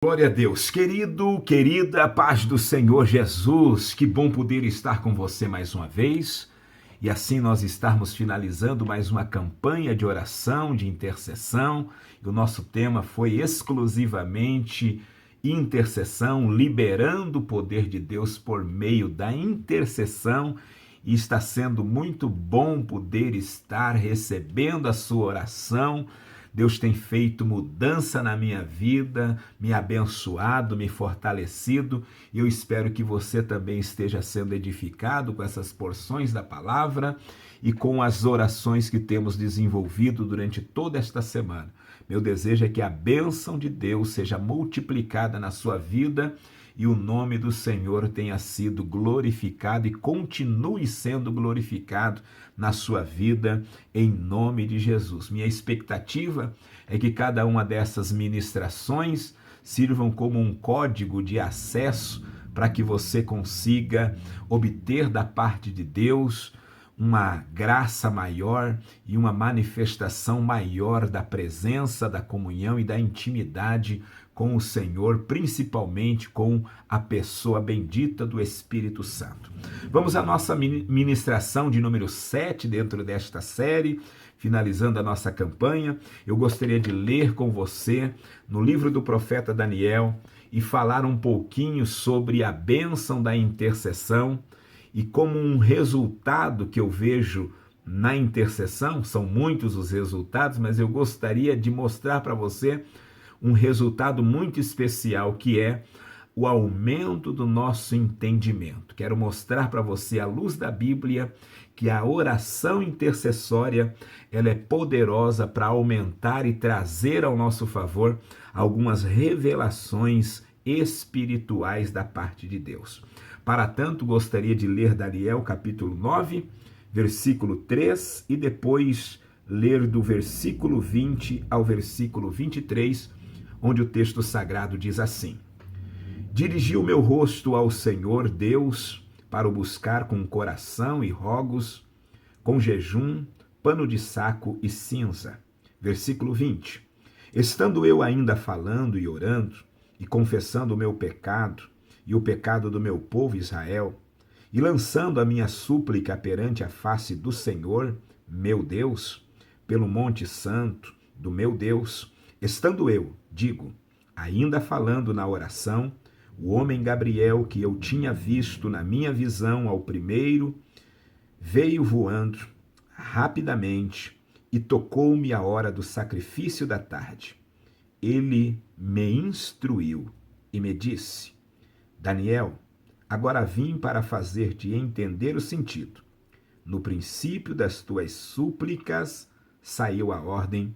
Glória a Deus, querido, querida, paz do Senhor Jesus, que bom poder estar com você mais uma vez e assim nós estarmos finalizando mais uma campanha de oração, de intercessão. E o nosso tema foi exclusivamente intercessão, liberando o poder de Deus por meio da intercessão. E está sendo muito bom poder estar recebendo a sua oração. Deus tem feito mudança na minha vida, me abençoado, me fortalecido, e eu espero que você também esteja sendo edificado com essas porções da palavra e com as orações que temos desenvolvido durante toda esta semana. Meu desejo é que a bênção de Deus seja multiplicada na sua vida e o nome do Senhor tenha sido glorificado e continue sendo glorificado na sua vida, em nome de Jesus. Minha expectativa é que cada uma dessas ministrações sirvam como um código de acesso para que você consiga obter da parte de Deus uma graça maior e uma manifestação maior da presença, da comunhão e da intimidade com o Senhor, principalmente com a pessoa bendita do Espírito Santo. Vamos à nossa ministração de número 7 dentro desta série, finalizando a nossa campanha. Eu gostaria de ler com você no livro do profeta Daniel e falar um pouquinho sobre a bênção da intercessão e como um resultado que eu vejo na intercessão. São muitos os resultados, mas eu gostaria de mostrar para você um resultado muito especial, que é o aumento do nosso entendimento. Quero mostrar para você, à luz da Bíblia, que a oração intercessória ela é poderosa para aumentar e trazer ao nosso favor algumas revelações espirituais da parte de Deus. Para tanto, gostaria de ler Daniel capítulo 9, versículo 3, e depois ler do versículo 20 ao versículo 23, onde o texto sagrado diz assim: Dirigi o meu rosto ao Senhor Deus para o buscar com coração e rogos, com jejum, pano de saco e cinza. Versículo 20. Estando eu ainda falando e orando, e confessando o meu pecado, e o pecado do meu povo Israel, e lançando a minha súplica perante a face do Senhor, meu Deus, pelo monte santo do meu Deus, estando eu, digo, ainda falando na oração, o homem Gabriel, que eu tinha visto na minha visão ao primeiro, veio voando rapidamente e tocou-me a hora do sacrifício da tarde. Ele me instruiu e me disse: Daniel, agora vim para fazer-te entender o sentido. No princípio das tuas súplicas saiu a ordem,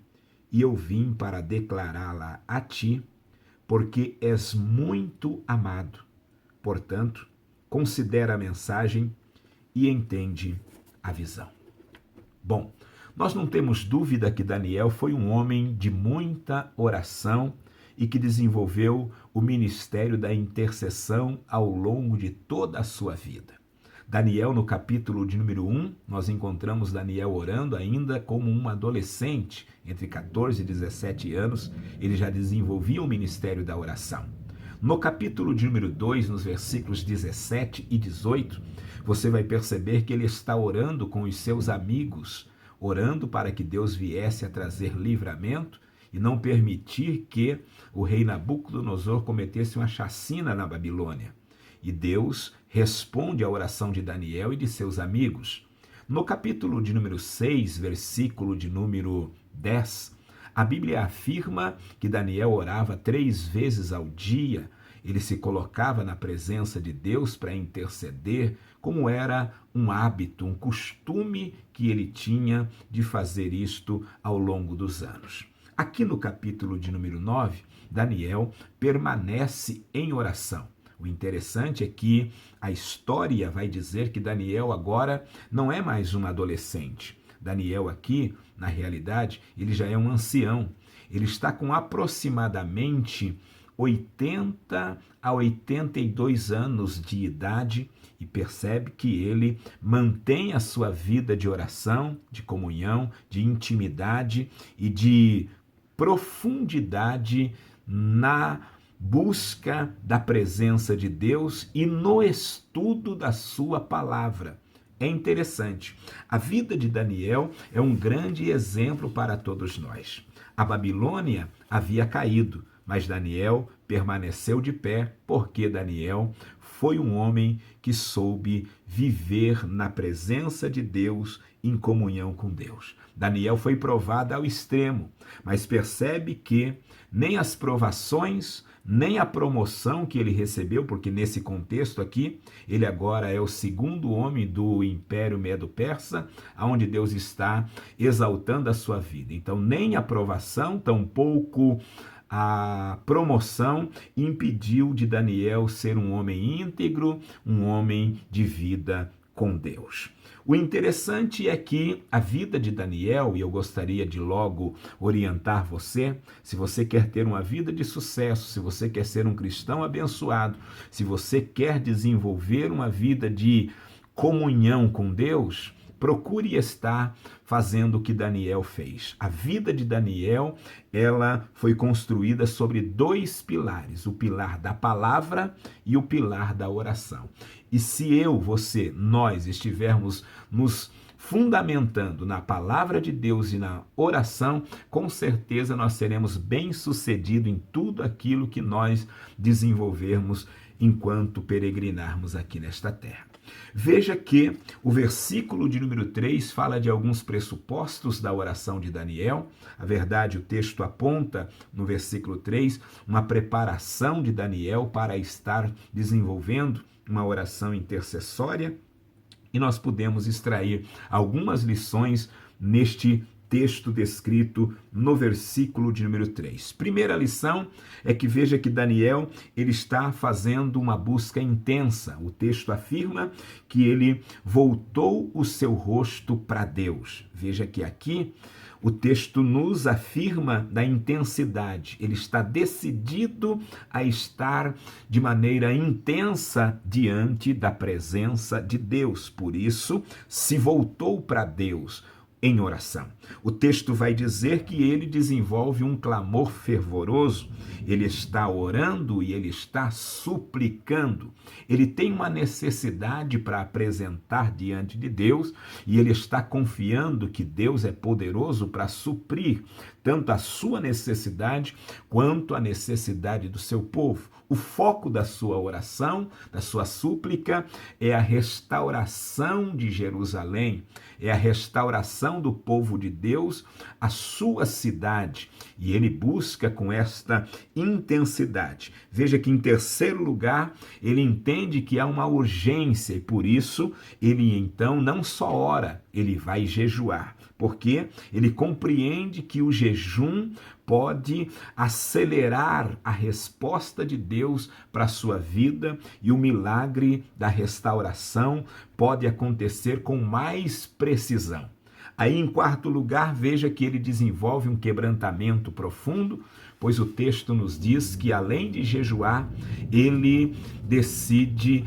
e eu vim para declará-la a ti, porque és muito amado. Portanto, considera a mensagem e entende a visão. Bom, nós não temos dúvida que Daniel foi um homem de muita oração e que desenvolveu o ministério da intercessão ao longo de toda a sua vida. Daniel, no capítulo de número 1, nós encontramos Daniel orando ainda como um adolescente, entre 14 e 17 anos, ele já desenvolvia o ministério da oração. No capítulo de número 2, nos versículos 17 e 18, você vai perceber que ele está orando com os seus amigos, orando para que Deus viesse a trazer livramento e não permitir que o rei Nabucodonosor cometesse uma chacina na Babilônia. E Deus responde à oração de Daniel e de seus amigos. No capítulo de número 6, versículo de número 10, a Bíblia afirma que Daniel orava 3 vezes ao dia. Ele se colocava na presença de Deus para interceder, como era um hábito, um costume que ele tinha de fazer isto ao longo dos anos. Aqui no capítulo de número 9, Daniel permanece em oração. O interessante é que a história vai dizer que Daniel agora não é mais um adolescente. Daniel aqui, na realidade, ele já é um ancião. Ele está com aproximadamente 80 a 82 anos de idade e percebe que ele mantém a sua vida de oração, de comunhão, de intimidade e de profundidade na busca da presença de Deus e no estudo da sua palavra. É interessante. A vida de Daniel é um grande exemplo para todos nós. A Babilônia havia caído, mas Daniel permaneceu de pé, porque Daniel foi um homem que soube viver na presença de Deus, em comunhão com Deus. Daniel foi provado ao extremo, mas percebe que nem as provações, nem a promoção que ele recebeu, porque nesse contexto aqui, ele agora é o segundo homem do Império Medo-Persa, onde Deus está exaltando a sua vida. Então, nem a provação, tampouco a promoção impediu de Daniel ser um homem íntegro, um homem de vida com Deus. O interessante é que a vida de Daniel, e eu gostaria de logo orientar você, se você quer ter uma vida de sucesso, se você quer ser um cristão abençoado, se você quer desenvolver uma vida de comunhão com Deus, procure estar fazendo o que Daniel fez. A vida de Daniel, ela foi construída sobre dois pilares, o pilar da palavra e o pilar da oração. E se nós estivermos nos fundamentando na palavra de Deus e na oração, com certeza nós seremos bem-sucedidos em tudo aquilo que nós desenvolvermos enquanto peregrinarmos aqui nesta terra. Veja que o versículo de número 3 fala de alguns pressupostos da oração de Daniel. A verdade, o texto aponta no versículo 3 uma preparação de Daniel para estar desenvolvendo uma oração intercessória. E nós podemos extrair algumas lições neste texto descrito no versículo de número 3. Primeira lição é que veja que Daniel ele está fazendo uma busca intensa. O texto afirma que ele voltou o seu rosto para Deus. Veja que aqui o texto nos afirma da intensidade. Ele está decidido a estar de maneira intensa diante da presença de Deus. Por isso, se voltou para Deus em oração. O texto vai dizer que ele desenvolve um clamor fervoroso, ele está orando e ele está suplicando. Ele tem uma necessidade para apresentar diante de Deus e ele está confiando que Deus é poderoso para suprir tanto a sua necessidade quanto a necessidade do seu povo. O foco da sua oração, da sua súplica, é a restauração de Jerusalém, é a restauração do povo de Deus, a sua cidade. E ele busca com esta intensidade. Veja que, em terceiro lugar, ele entende que há uma urgência e, por isso, ele então não só ora, ele vai jejuar. Porque ele compreende que o jejum pode acelerar a resposta de Deus para a sua vida e o milagre da restauração pode acontecer com mais precisão. Aí, em quarto lugar, veja que ele desenvolve um quebrantamento profundo, pois o texto nos diz que, além de jejuar, ele decide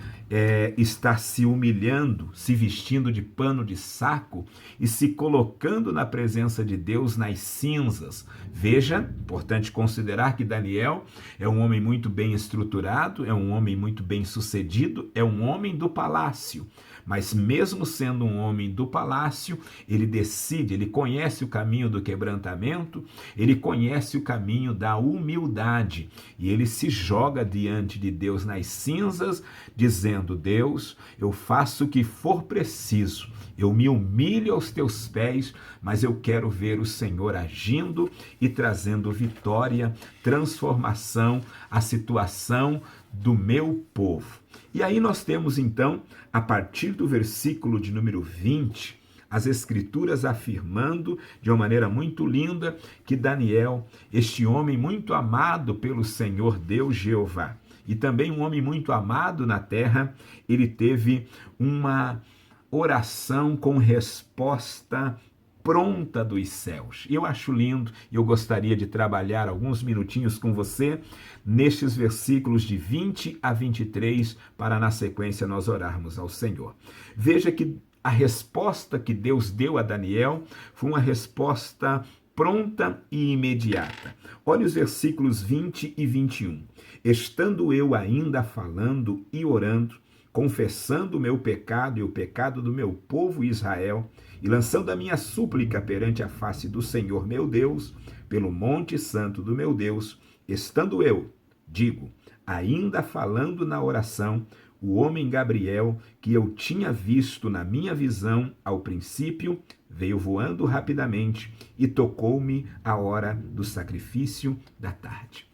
estar se humilhando, se vestindo de pano de saco e se colocando na presença de Deus nas cinzas. Veja, importante considerar que Daniel é um homem muito bem estruturado, é um homem muito bem sucedido, é um homem do palácio. Mas mesmo sendo um homem do palácio, ele decide, ele conhece o caminho do quebrantamento, ele conhece o caminho da humildade e ele se joga diante de Deus nas cinzas, dizendo: Deus, eu faço o que for preciso, eu me humilho aos teus pés, mas eu quero ver o Senhor agindo e trazendo vitória, transformação à situação do meu povo. E aí nós temos então, a partir do versículo de número 20, as Escrituras afirmando de uma maneira muito linda que Daniel, este homem muito amado pelo Senhor Deus Jeová, e também um homem muito amado na terra, ele teve uma oração com resposta pronta dos céus. Eu acho lindo e eu gostaria de trabalhar alguns minutinhos com você nestes versículos de 20 a 23 para na sequência nós orarmos ao Senhor. Veja que a resposta que Deus deu a Daniel foi uma resposta pronta e imediata. Olha os versículos 20 e 21. Estando eu ainda falando e orando, confessando o meu pecado e o pecado do meu povo Israel, e lançando a minha súplica perante a face do Senhor meu Deus, pelo monte santo do meu Deus, estando eu, digo, ainda falando na oração, o homem Gabriel, que eu tinha visto na minha visão ao princípio, veio voando rapidamente e tocou-me a hora do sacrifício da tarde.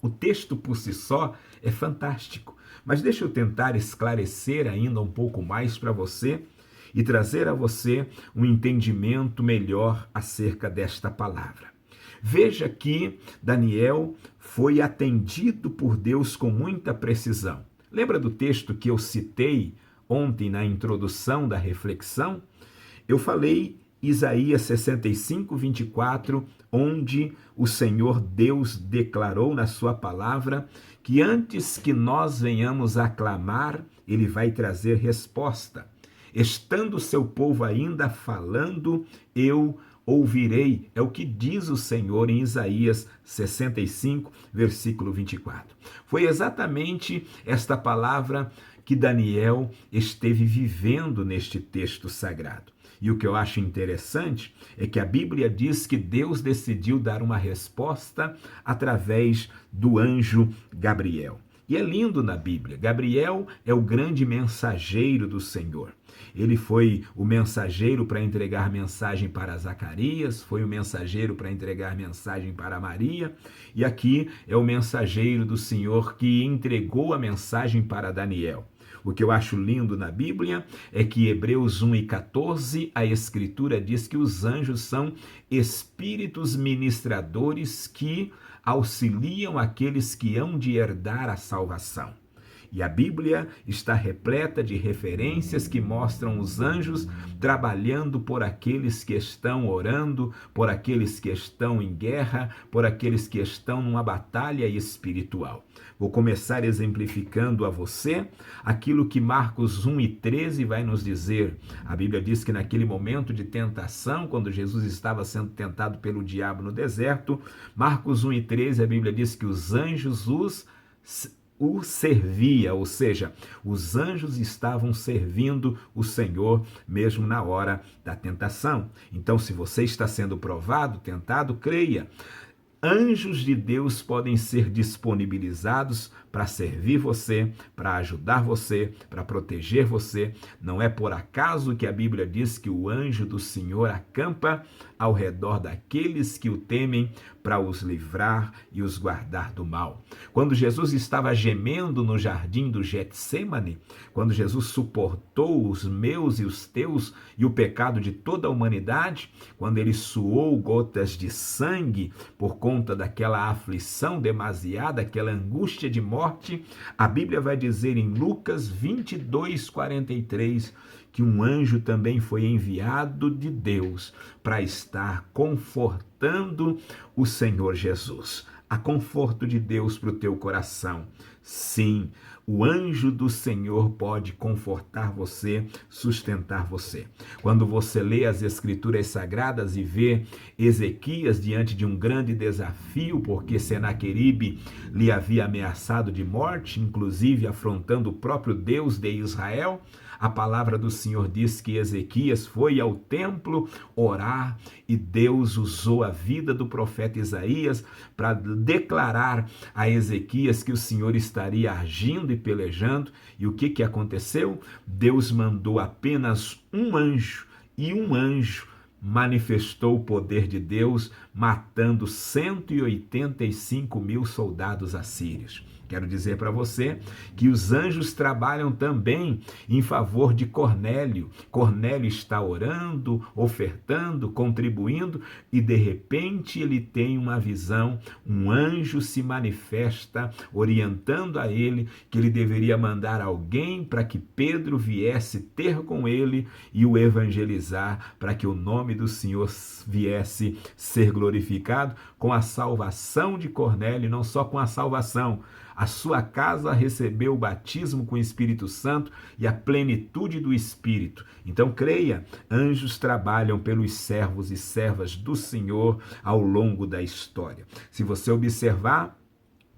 O texto por si só é fantástico, mas deixa eu tentar esclarecer ainda um pouco mais para você e trazer a você um entendimento melhor acerca desta palavra. Veja que Daniel foi atendido por Deus com muita precisão. Lembra do texto que eu citei ontem na introdução da reflexão? Eu falei Isaías 65, 24, onde o Senhor Deus declarou na sua palavra que antes que nós venhamos a clamar, Ele vai trazer resposta. Estando o seu povo ainda falando, eu ouvirei, é o que diz o Senhor em Isaías 65, versículo 24. Foi exatamente esta palavra que Daniel esteve vivendo neste texto sagrado. E o que eu acho interessante é que a Bíblia diz que Deus decidiu dar uma resposta através do anjo Gabriel. E é lindo na Bíblia. Gabriel é o grande mensageiro do Senhor. Ele foi o mensageiro para entregar mensagem para Zacarias, foi o mensageiro para entregar mensagem para Maria, e aqui é o mensageiro do Senhor que entregou a mensagem para Daniel. O que eu acho lindo na Bíblia é que Hebreus 1:14, a Escritura diz que os anjos são espíritos ministradores que auxiliam aqueles que hão de herdar a salvação. E a Bíblia está repleta de referências que mostram os anjos trabalhando por aqueles que estão orando, por aqueles que estão em guerra, por aqueles que estão numa batalha espiritual. Vou começar exemplificando a você aquilo que Marcos 1:13 vai nos dizer. A Bíblia diz que naquele momento de tentação, quando Jesus estava sendo tentado pelo diabo no deserto, Marcos 1:13, a Bíblia diz que os anjos o servia, ou seja, os anjos estavam servindo o Senhor mesmo na hora da tentação. Então, se você está sendo provado, tentado, creia. Anjos de Deus podem ser disponibilizados para servir você, para ajudar você, para proteger você. Não é por acaso que a Bíblia diz que o anjo do Senhor acampa ao redor daqueles que o temem para os livrar e os guardar do mal. Quando Jesus estava gemendo no jardim do Getsêmani, quando Jesus suportou os meus e os teus e o pecado de toda a humanidade, quando ele suou gotas de sangue por conta daquela aflição demasiada, aquela angústia de morte, a Bíblia vai dizer em Lucas 22:43 que um anjo também foi enviado de Deus para estar confortando o Senhor Jesus. Há conforto de Deus para o teu coração. Sim, o anjo do Senhor pode confortar você, sustentar você. Quando você lê as Escrituras Sagradas e vê Ezequias diante de um grande desafio, porque Senaqueribe lhe havia ameaçado de morte, inclusive afrontando o próprio Deus de Israel, a palavra do Senhor diz que Ezequias foi ao templo orar e Deus usou a vida do profeta Isaías para declarar a Ezequias que o Senhor estaria agindo e pelejando. E o que aconteceu? Deus mandou apenas um anjo, e um anjo manifestou o poder de Deus, matando 185 mil soldados assírios. Quero dizer para você que os anjos trabalham também em favor de Cornélio. Cornélio está orando, ofertando, contribuindo e de repente ele tem uma visão, um anjo se manifesta orientando a ele que ele deveria mandar alguém para que Pedro viesse ter com ele e o evangelizar, para que o nome do Senhor viesse ser glorificado com a salvação de Cornélio, não só com a salvação. A sua casa recebeu o batismo com o Espírito Santo e a plenitude do Espírito. Então creia, anjos trabalham pelos servos e servas do Senhor ao longo da história. Se você observar,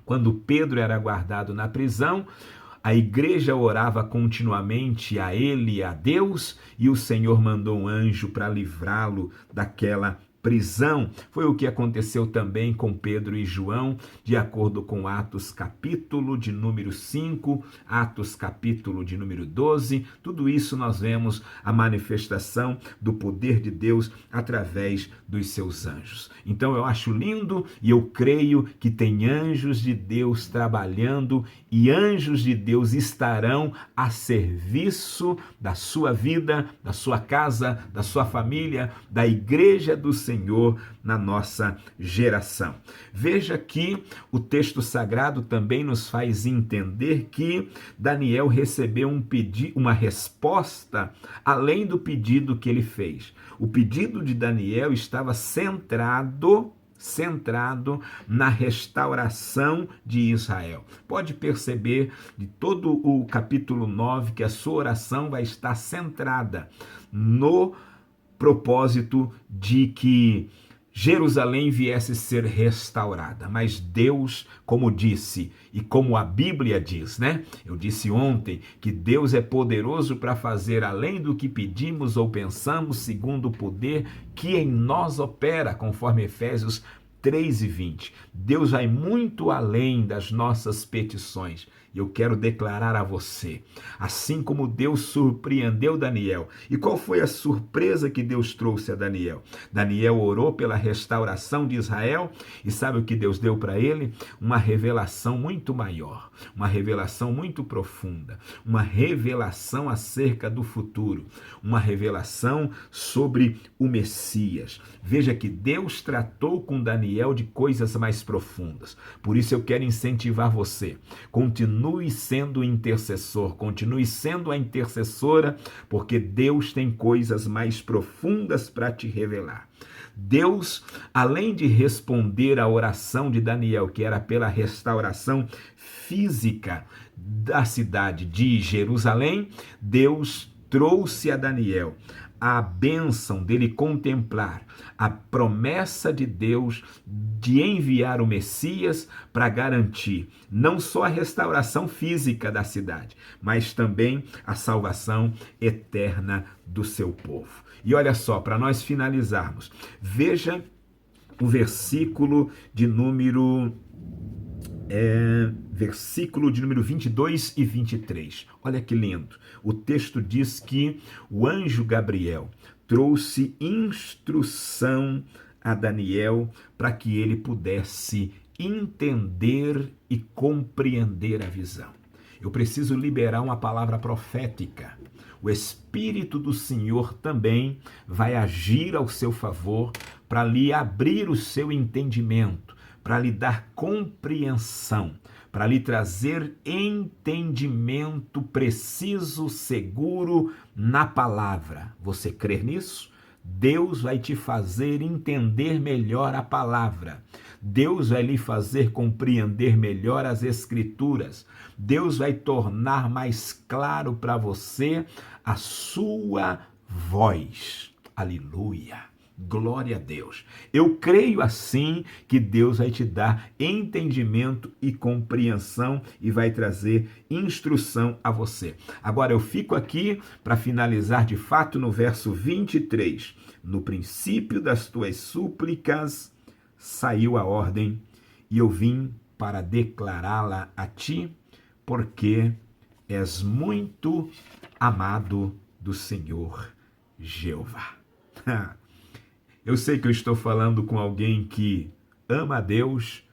Quando Pedro era guardado na prisão, a igreja orava continuamente a ele e a Deus, e o Senhor mandou um anjo para livrá-lo daquela prisão. Foi o que aconteceu também com Pedro e João, de acordo com Atos capítulo de número 5, Atos capítulo de número 12. Tudo isso nós vemos a manifestação do poder de Deus através dos seus anjos. Então eu acho lindo e eu creio que tem anjos de Deus trabalhando, e anjos de Deus estarão a serviço da sua vida, da sua casa, da sua família, da igreja do Senhor na nossa geração. Veja que o texto sagrado também nos faz entender que Daniel recebeu uma resposta além do pedido que ele fez. O pedido de Daniel estava centrado na restauração de Israel. Pode perceber de todo o capítulo 9 que a sua oração vai estar centrada no propósito de que Jerusalém viesse ser restaurada. Mas Deus, como disse, e como a Bíblia diz, né? Eu disse ontem que Deus é poderoso para fazer além do que pedimos ou pensamos, segundo o poder que em nós opera, conforme Efésios 3:20. Deus vai muito além das nossas petições. E eu quero declarar a você, assim como Deus surpreendeu Daniel. E qual foi a surpresa que Deus trouxe a Daniel? Daniel orou pela restauração de Israel, e sabe o que Deus deu para ele? Uma revelação muito maior, uma revelação muito profunda, uma revelação acerca do futuro, uma revelação sobre o Messias. Veja que Deus tratou com Daniel de coisas mais profundas. Por isso eu quero incentivar você. Continue sendo intercessor, continue sendo a intercessora, porque Deus tem coisas mais profundas para te revelar. Deus, além de responder à oração de Daniel, que era pela restauração física da cidade de Jerusalém, Deus trouxe a Daniel a bênção dele contemplar a promessa de Deus de enviar o Messias para garantir não só a restauração física da cidade, mas também a salvação eterna do seu povo. E olha só, para nós finalizarmos, veja o versículo de número 22 e 23. Olha que lindo. O texto diz que o anjo Gabriel trouxe instrução a Daniel para que ele pudesse entender e compreender a visão. Eu preciso liberar uma palavra profética. O Espírito do Senhor também vai agir ao seu favor para lhe abrir o seu entendimento, para lhe dar compreensão, para lhe trazer entendimento preciso, seguro na palavra. Você crê nisso? Deus vai te fazer entender melhor a palavra. Deus vai lhe fazer compreender melhor as Escrituras. Deus vai tornar mais claro para você a sua voz. Aleluia! Glória a Deus. Eu creio assim que Deus vai te dar entendimento e compreensão e vai trazer instrução a você. Agora eu fico aqui para finalizar de fato no verso 23. No princípio das tuas súplicas saiu a ordem e eu vim para declará-la a ti, porque és muito amado do Senhor Jeová. Eu sei que eu estou falando com alguém que ama a Deus,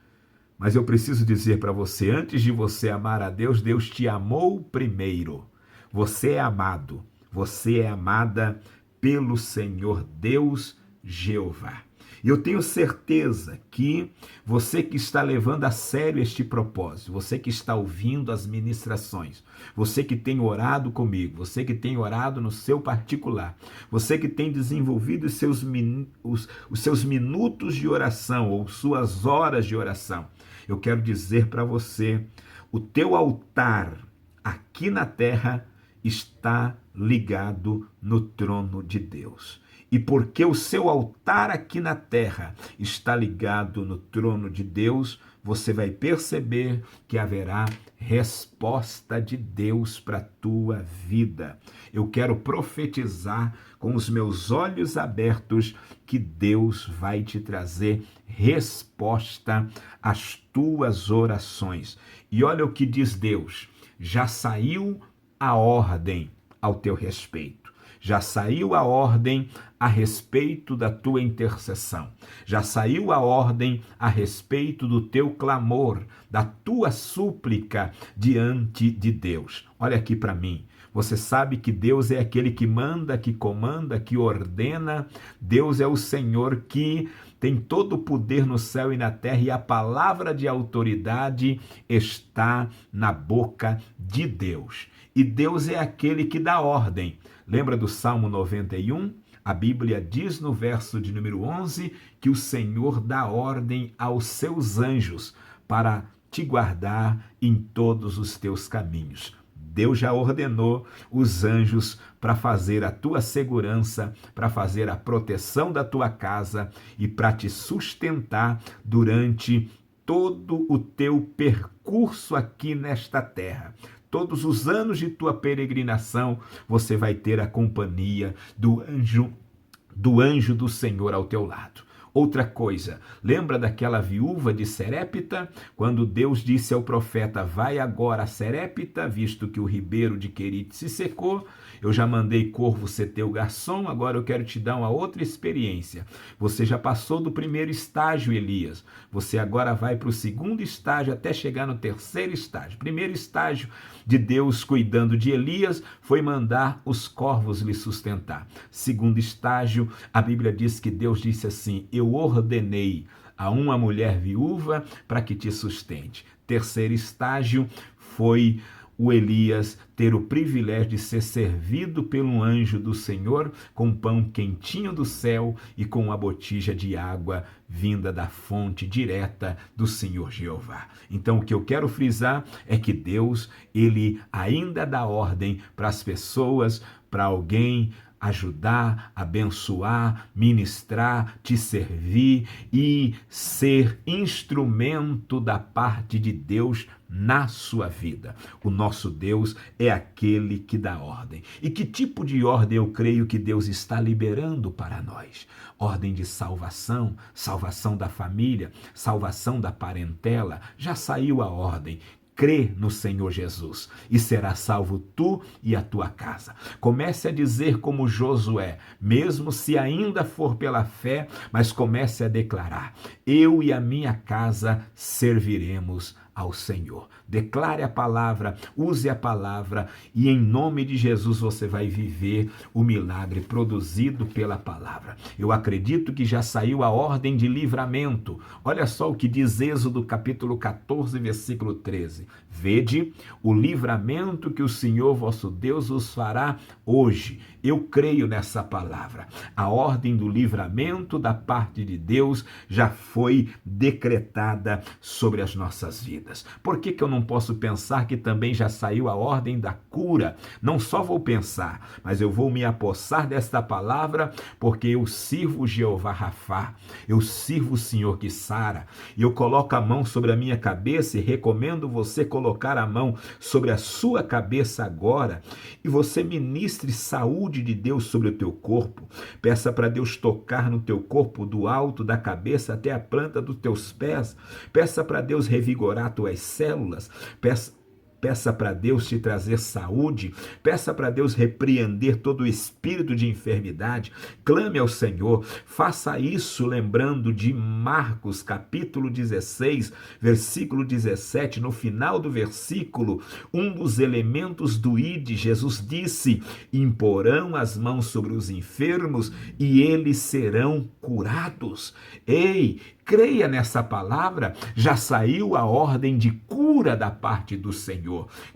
mas eu preciso dizer para você, antes de você amar a Deus, Deus te amou primeiro. Você é amado, você é amada pelo Senhor Deus Jeová. E eu tenho certeza que você que está levando a sério este propósito, você que está ouvindo as ministrações, você que tem orado comigo, você que tem orado no seu particular, você que tem desenvolvido os seus minutos de oração ou suas horas de oração, eu quero dizer para você, o teu altar aqui na terra está ligado no trono de Deus. E porque o seu altar aqui na terra está ligado no trono de Deus, você vai perceber que haverá resposta de Deus para a tua vida. Eu quero profetizar com os meus olhos abertos que Deus vai te trazer resposta às tuas orações. E olha o que diz Deus: já saiu a ordem ao teu respeito. Já saiu a ordem a respeito da tua intercessão. Já saiu a ordem a respeito do teu clamor, da tua súplica diante de Deus. Olha aqui para mim. Você sabe que Deus é aquele que manda, que comanda, que ordena. Deus é o Senhor que tem todo o poder no céu e na terra, e a palavra de autoridade está na boca de Deus. E Deus é aquele que dá ordem. Lembra do Salmo 91? A Bíblia diz no verso de número 11 que o Senhor dá ordem aos seus anjos para te guardar em todos os teus caminhos. Deus já ordenou os anjos para fazer a tua segurança, para fazer a proteção da tua casa e para te sustentar durante todo o teu percurso aqui nesta terra. Todos os anos de tua peregrinação, você vai ter a companhia do anjo do Senhor ao teu lado. Outra coisa, lembra daquela viúva de Serepta? Quando Deus disse ao profeta: vai agora a Serepta, visto que o ribeiro de Querite se secou, eu já mandei corvo ser teu garçom, agora eu quero te dar uma outra experiência. Você já passou do primeiro estágio, Elias. Você agora vai para o segundo estágio até chegar no terceiro estágio. Primeiro estágio de Deus cuidando de Elias foi mandar os corvos lhe sustentar. Segundo estágio, a Bíblia diz que Deus disse assim: eu ordenei a uma mulher viúva para que te sustente. Terceiro estágio foi o Elias ter o privilégio de ser servido pelo anjo do Senhor com pão quentinho do céu e com uma botija de água vinda da fonte direta do Senhor Jeová. Então, o que eu quero frisar é que Deus, ele ainda dá ordem para as pessoas, para alguém ajudar, abençoar, ministrar, te servir e ser instrumento da parte de Deus na sua vida. O nosso Deus é aquele que dá ordem. E que tipo de ordem eu creio que Deus está liberando para nós? Ordem de salvação, salvação da família, salvação da parentela. Já saiu a ordem. Crê no Senhor Jesus e será salvo tu e a tua casa. Comece a dizer como Josué, mesmo se ainda for pela fé, mas comece a declarar: eu e a minha casa serviremos ao Senhor. Declare a palavra, use a palavra e em nome de Jesus você vai viver o milagre produzido pela palavra. Eu acredito que já saiu a ordem de livramento. Olha só o que diz Êxodo capítulo 14, versículo 13. Vede o livramento que o Senhor vosso Deus os fará hoje. Eu creio nessa palavra. A ordem do livramento da parte de Deus já foi decretada sobre as nossas vidas. Por que eu não posso pensar que também já saiu a ordem da cura? Não só vou pensar, mas eu vou me apossar desta palavra, porque eu sirvo Jeová Rafá, eu sirvo o Senhor que sara, e eu coloco a mão sobre a minha cabeça e recomendo você colocar a mão sobre a sua cabeça agora, e você ministre saúde de Deus sobre o teu corpo. Peça para Deus tocar no teu corpo do alto da cabeça até a planta dos teus pés. Peça para Deus revigorar tuas células. Peça para Deus te trazer saúde, peça para Deus repreender todo o espírito de enfermidade, clame ao Senhor, faça isso lembrando de Marcos capítulo 16, versículo 17, no final do versículo, um dos elementos do Ide, Jesus disse: imporão as mãos sobre os enfermos e eles serão curados. Ei, creia nessa palavra, já saiu a ordem de cura da parte do Senhor.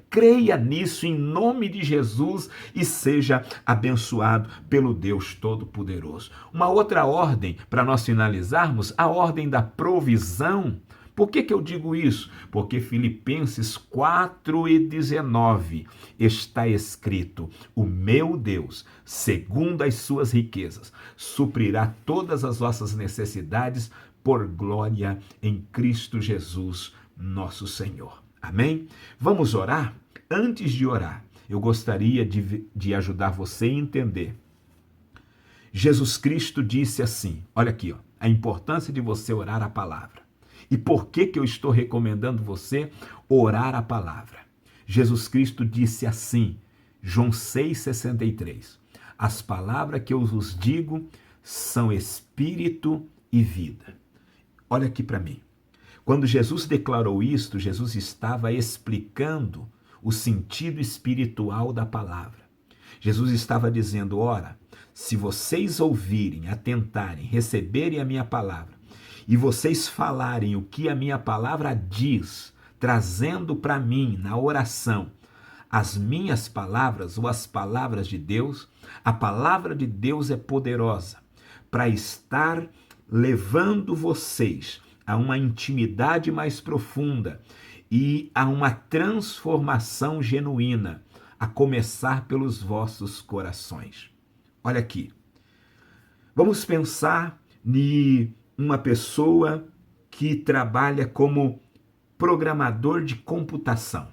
Creia nisso em nome de Jesus e seja abençoado pelo Deus Todo-Poderoso. Uma outra ordem, para nós finalizarmos, a ordem da provisão. Por que eu digo isso? Porque Filipenses 4:19 está escrito: o meu Deus, segundo as suas riquezas, suprirá todas as vossas necessidades por glória em Cristo Jesus, nosso Senhor. Amém? Vamos orar? Antes de orar, eu gostaria de ajudar você a entender. Jesus Cristo disse assim, olha aqui, a importância de você orar a palavra. E por que eu estou recomendando você orar a palavra? Jesus Cristo disse assim, João 6,63, as palavras que eu vos digo são espírito e vida. Olha aqui para mim. Quando Jesus declarou isto, Jesus estava explicando o sentido espiritual da palavra. Jesus estava dizendo, ora, se vocês ouvirem, atentarem, receberem a minha palavra, e vocês falarem o que a minha palavra diz, trazendo para mim, na oração, as minhas palavras ou as palavras de Deus, a palavra de Deus é poderosa para estar levando vocês a uma intimidade mais profunda e a uma transformação genuína, a começar pelos vossos corações. Olha aqui, vamos pensar em uma pessoa que trabalha como programador de computação.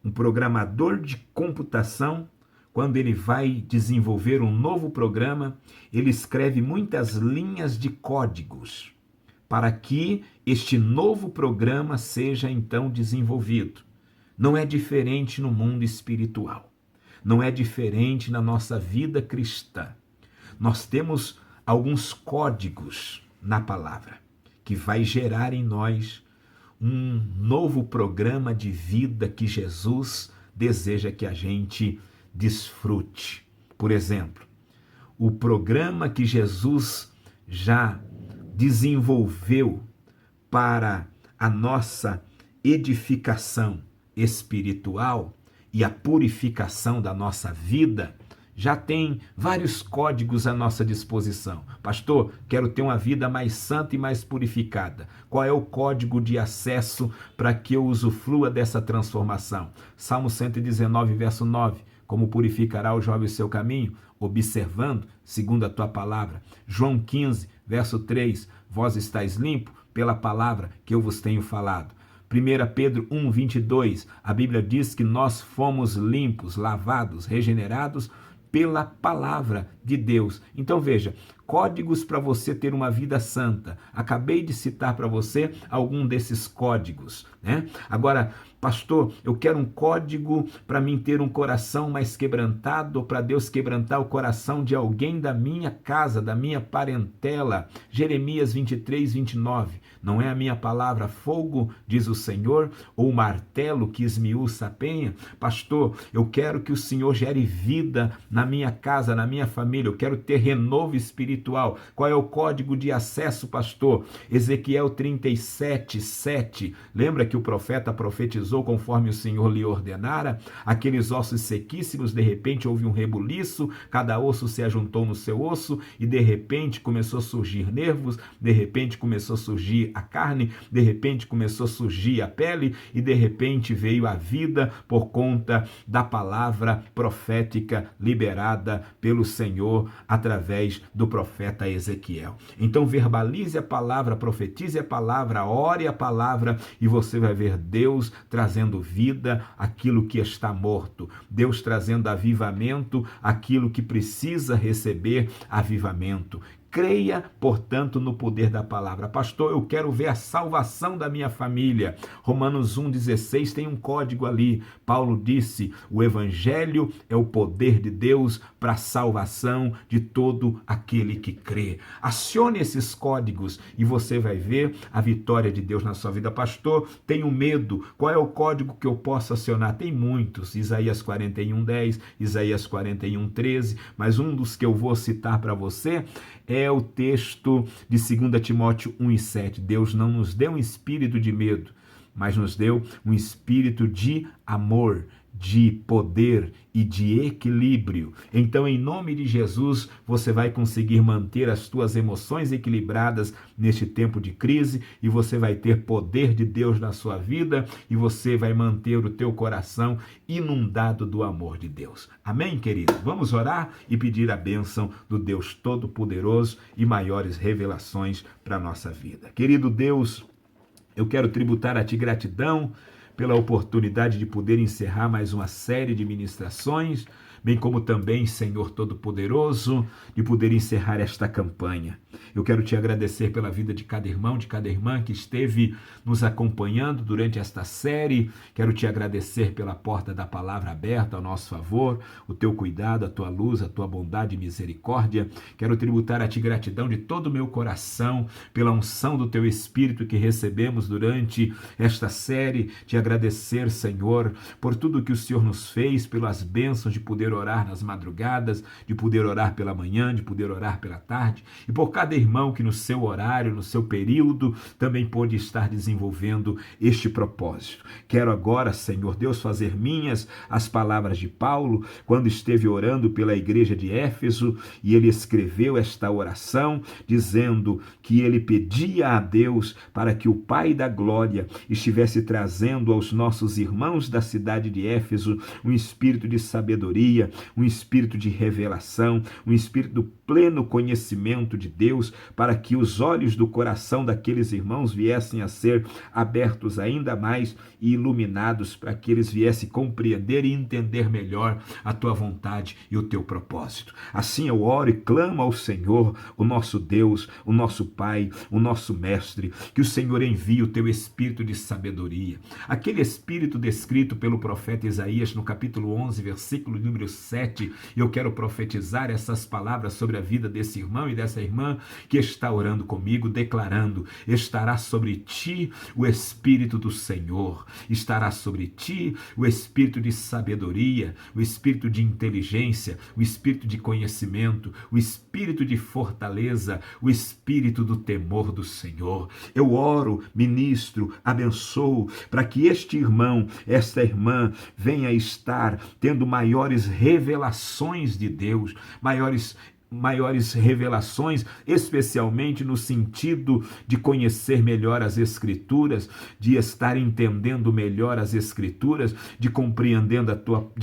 Um programador de computação, quando ele vai desenvolver um novo programa, ele escreve muitas linhas de códigos para que este novo programa seja então desenvolvido. Não é diferente no mundo espiritual. Não é diferente na nossa vida cristã. Nós temos alguns códigos na palavra que vai gerar em nós um novo programa de vida que Jesus deseja que a gente desfrute. Por exemplo, o programa que Jesus já desenvolveu para a nossa edificação espiritual e a purificação da nossa vida, já tem vários códigos à nossa disposição. Pastor, quero ter uma vida mais santa e mais purificada. Qual é o código de acesso para que eu usufrua dessa transformação? Salmo 119, verso 9. Como purificará o jovem o seu caminho? Observando, segundo a tua palavra. João 15, verso 3. Vós estáis limpo pela palavra que eu vos tenho falado. 1 Pedro 1, 22. A Bíblia diz que nós fomos limpos, lavados, regenerados pela palavra de Deus. Então veja, códigos para você ter uma vida santa. Acabei de citar para você algum desses códigos, né? Agora, pastor, eu quero um código para mim ter um coração mais quebrantado, ou para Deus quebrantar o coração de alguém da minha casa, da minha parentela. Jeremias 23, 29. Não é a minha palavra fogo, diz o Senhor, ou martelo que esmiuça a penha? Pastor, eu quero que o Senhor gere vida na minha casa, na minha família. Eu quero ter renovo espiritual. Qual é o código de acesso, pastor? Ezequiel 37, 7. Lembra que o profeta profetizou conforme o Senhor lhe ordenara? Aqueles ossos sequíssimos, de repente houve um rebuliço, cada osso se ajuntou no seu osso e de repente começou a surgir nervos, de repente começou a surgir a carne, de repente começou a surgir a pele e de repente veio a vida por conta da palavra profética liberada pelo Senhor através do profeta Ezequiel. Então verbalize a palavra, profetize a palavra, ore a palavra e você vai ver Deus trazendo vida àquilo que está morto, Deus trazendo avivamento àquilo que precisa receber avivamento. Creia, portanto, no poder da palavra. Pastor, eu quero ver a salvação da minha família. Romanos 1,16 tem um código ali. Paulo disse, o evangelho é o poder de Deus para a salvação de todo aquele que crê. Acione esses códigos e você vai ver a vitória de Deus na sua vida. Pastor, tenho medo. Qual é o código que eu posso acionar? Tem muitos. Isaías 41:10, Isaías 41:13, mas um dos que eu vou citar para você é o texto de 2 Timóteo 1:7. Deus não nos deu um espírito de medo, mas nos deu um espírito de amor, de poder e de equilíbrio. Então, em nome de Jesus, você vai conseguir manter as tuas emoções equilibradas neste tempo de crise e você vai ter poder de Deus na sua vida e você vai manter o teu coração inundado do amor de Deus. Amém, querido? Vamos orar e pedir a bênção do Deus Todo-Poderoso e maiores revelações para a nossa vida. Querido Deus, eu quero tributar a Ti gratidão pela oportunidade de poder encerrar mais uma série de ministrações, bem como também, Senhor Todo-Poderoso, de poder encerrar esta campanha. Eu quero Te agradecer pela vida de cada irmão, de cada irmã que esteve nos acompanhando durante esta série. Quero Te agradecer pela porta da palavra aberta ao nosso favor, o Teu cuidado, a Tua luz, a Tua bondade e misericórdia. Quero tributar a Ti gratidão de todo o meu coração pela unção do Teu Espírito que recebemos durante esta série. Te agradecer, Senhor, por tudo que o Senhor nos fez, pelas bênçãos de poder orar nas madrugadas, de poder orar pela manhã, de poder orar pela tarde, e por cada irmão que no seu horário, no seu período, também pôde estar desenvolvendo este propósito. Quero agora, Senhor Deus, fazer minhas as palavras de Paulo, quando esteve orando pela igreja de Éfeso, e ele escreveu esta oração, dizendo que ele pedia a Deus para que o Pai da Glória estivesse trazendo aos nossos irmãos da cidade de Éfeso um espírito de sabedoria, um espírito de revelação, um espírito do pleno conhecimento de Deus, para que os olhos do coração daqueles irmãos viessem a ser abertos ainda mais e iluminados, para que eles viessem compreender e entender melhor a Tua vontade e o Teu propósito. Assim eu oro e clamo ao Senhor, o nosso Deus, o nosso Pai, o nosso Mestre, que o Senhor envie o Teu espírito de sabedoria, aquele espírito descrito pelo profeta Isaías no capítulo 11, versículo número 7. Eu quero profetizar essas palavras sobre a vida desse irmão e dessa irmã que está orando comigo, declarando: estará sobre ti o Espírito do Senhor, estará sobre ti o Espírito de sabedoria, o Espírito de inteligência, o Espírito de conhecimento, o Espírito de fortaleza, o Espírito do temor do Senhor. Eu oro, ministro, abençoo, para que este irmão, esta irmã, venha estar tendo maiores revelações de Deus, maiores revelações, especialmente no sentido de conhecer melhor as Escrituras, de estar entendendo melhor as Escrituras, de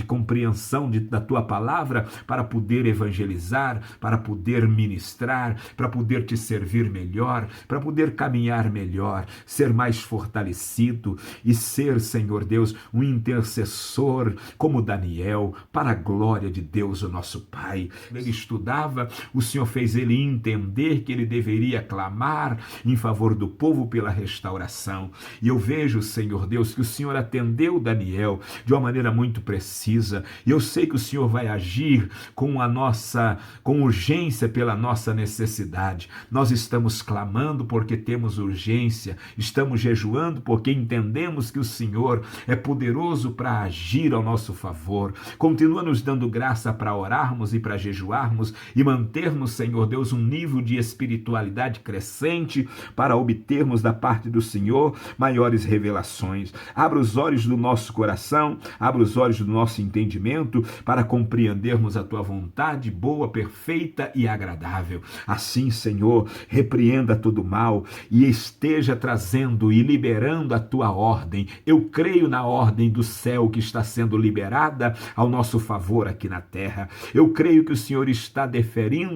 compreensão da Tua palavra, para poder evangelizar, para poder ministrar, para poder Te servir melhor, para poder caminhar melhor, ser mais fortalecido e ser, Senhor Deus, um intercessor como Daniel, para a glória de Deus, o nosso Pai. Ele estudava, o Senhor fez ele entender que ele deveria clamar em favor do povo pela restauração. E eu vejo, Senhor Deus, que o Senhor atendeu Daniel de uma maneira muito precisa. E eu sei que o Senhor vai agir com urgência pela nossa necessidade. Nós estamos clamando porque temos urgência, estamos jejuando porque entendemos que o Senhor é poderoso para agir ao nosso favor. Continua nos dando graça para orarmos e para jejuarmos e mantermos, Senhor Deus, um nível de espiritualidade crescente para obtermos da parte do Senhor maiores revelações. Abra os olhos do nosso coração, abra os olhos do nosso entendimento para compreendermos a Tua vontade boa, perfeita e agradável. Assim, Senhor, repreenda todo mal e esteja trazendo e liberando a Tua ordem. Eu creio na ordem do céu que está sendo liberada ao nosso favor aqui na terra. Eu creio que o Senhor está deferindo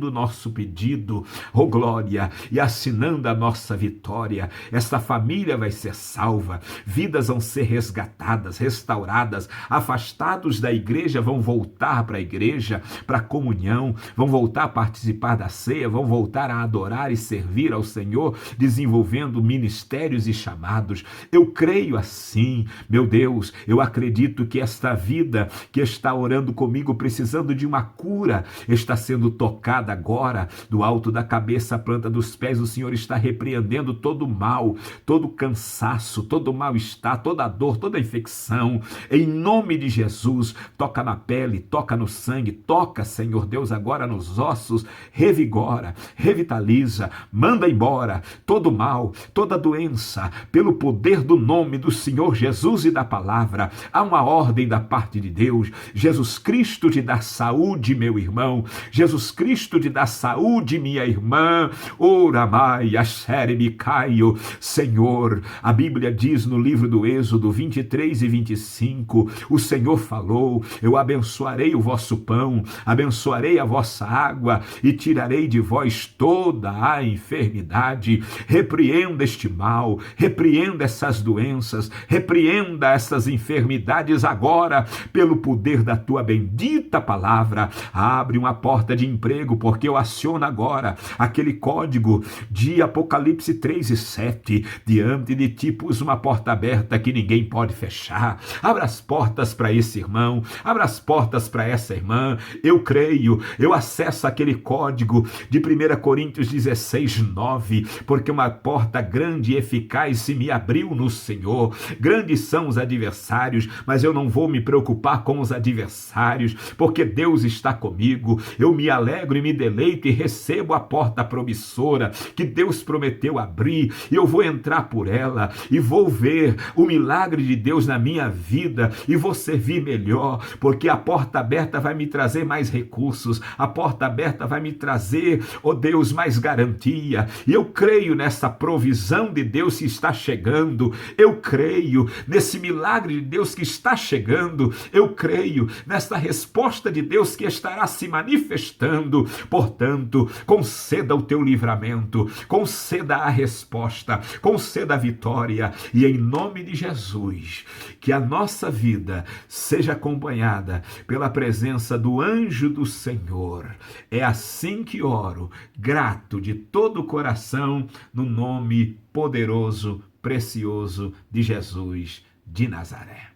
o nosso pedido, oh glória, e assinando a nossa vitória. Esta família vai ser salva, vidas vão ser resgatadas, restauradas, afastados da igreja vão voltar para a igreja, para a comunhão, vão voltar a participar da ceia, vão voltar a adorar e servir ao Senhor, desenvolvendo ministérios e chamados. Eu creio assim, meu Deus, eu acredito que esta vida que está orando comigo, precisando de uma cura, está sendo tomada tocada agora, do alto da cabeça à planta dos pés. O Senhor está repreendendo todo mal, todo cansaço, todo mal-estar, toda dor, toda infecção. Em nome de Jesus, toca na pele, toca no sangue, toca, Senhor Deus, agora nos ossos, revigora, revitaliza, manda embora todo mal, toda doença, pelo poder do nome do Senhor Jesus e da palavra. Há uma ordem da parte de Deus. Jesus Cristo te dá saúde, meu irmão. Jesus Cristo te dá saúde, minha irmã. Ora mai, axere caio. Senhor, a Bíblia diz no livro do Êxodo 23 e 25, o Senhor falou: eu abençoarei o vosso pão, abençoarei a vossa água e tirarei de vós toda a enfermidade. Repreenda este mal, repreenda essas doenças, repreenda essas enfermidades agora, pelo poder da tua bendita palavra. Abre uma porta de emprego, porque eu aciono agora aquele código de Apocalipse 3 e 7. Diante de ti pus uma porta aberta que ninguém pode fechar. Abra as portas para esse irmão, abra as portas para essa irmã. Eu creio, eu acesso aquele código de 1 Coríntios 16, 9, porque uma porta grande e eficaz se me abriu no Senhor. Grandes são os adversários, mas eu não vou me preocupar com os adversários, porque Deus está comigo. Eu me alegro e me deleito e recebo a porta promissora que Deus prometeu abrir, e eu vou entrar por ela e vou ver o milagre de Deus na minha vida e vou servir melhor, porque a porta aberta vai me trazer mais recursos, a porta aberta vai me trazer, oh Deus, mais garantia. E eu creio nessa provisão de Deus que está chegando, eu creio nesse milagre de Deus que está chegando, eu creio nessa resposta de Deus que estará se manifestando. Portanto, conceda o teu livramento, conceda a resposta, conceda a vitória, e em nome de Jesus, que a nossa vida seja acompanhada pela presença do anjo do Senhor. É assim que oro, grato de todo o coração, no nome poderoso, precioso de Jesus de Nazaré.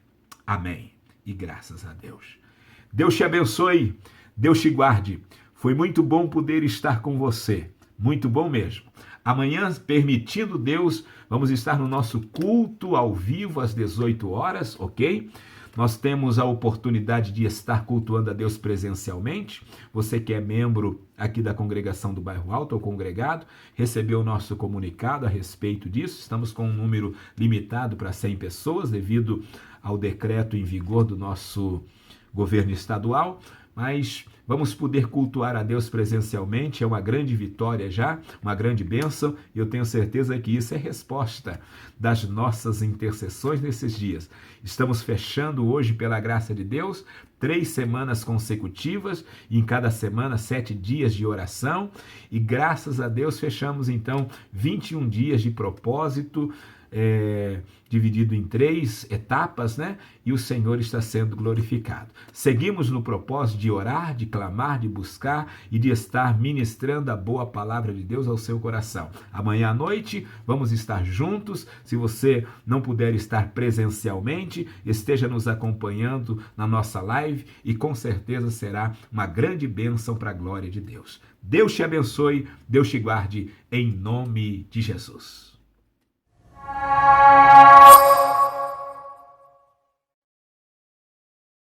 Amém. E graças a Deus. Deus te abençoe, Deus te guarde. Foi muito bom poder estar com você, muito bom mesmo. Amanhã, permitindo Deus, vamos estar no nosso culto ao vivo às 18 horas, ok? Nós temos a oportunidade de estar cultuando a Deus presencialmente. Você que é membro aqui da congregação do Bairro Alto, ou congregado, recebeu o nosso comunicado a respeito disso. Estamos com um número limitado para 100 pessoas, devido ao decreto em vigor do nosso governo estadual, mas vamos poder cultuar a Deus presencialmente. É uma grande vitória já, uma grande bênção, e eu tenho certeza que isso é resposta das nossas intercessões nesses dias. Estamos fechando hoje, pela graça de Deus, 3 semanas consecutivas, e em cada semana 7 dias de oração, e graças a Deus fechamos então 21 dias de propósito, dividido em 3 etapas, né? E o Senhor está sendo glorificado. Seguimos no propósito de orar, de clamar, de buscar e de estar ministrando a boa palavra de Deus ao seu coração. Amanhã à noite vamos estar juntos. Se você não puder estar presencialmente, esteja nos acompanhando na nossa live, e com certeza será uma grande bênção para a glória de Deus. Deus te abençoe, Deus te guarde, em nome de Jesus.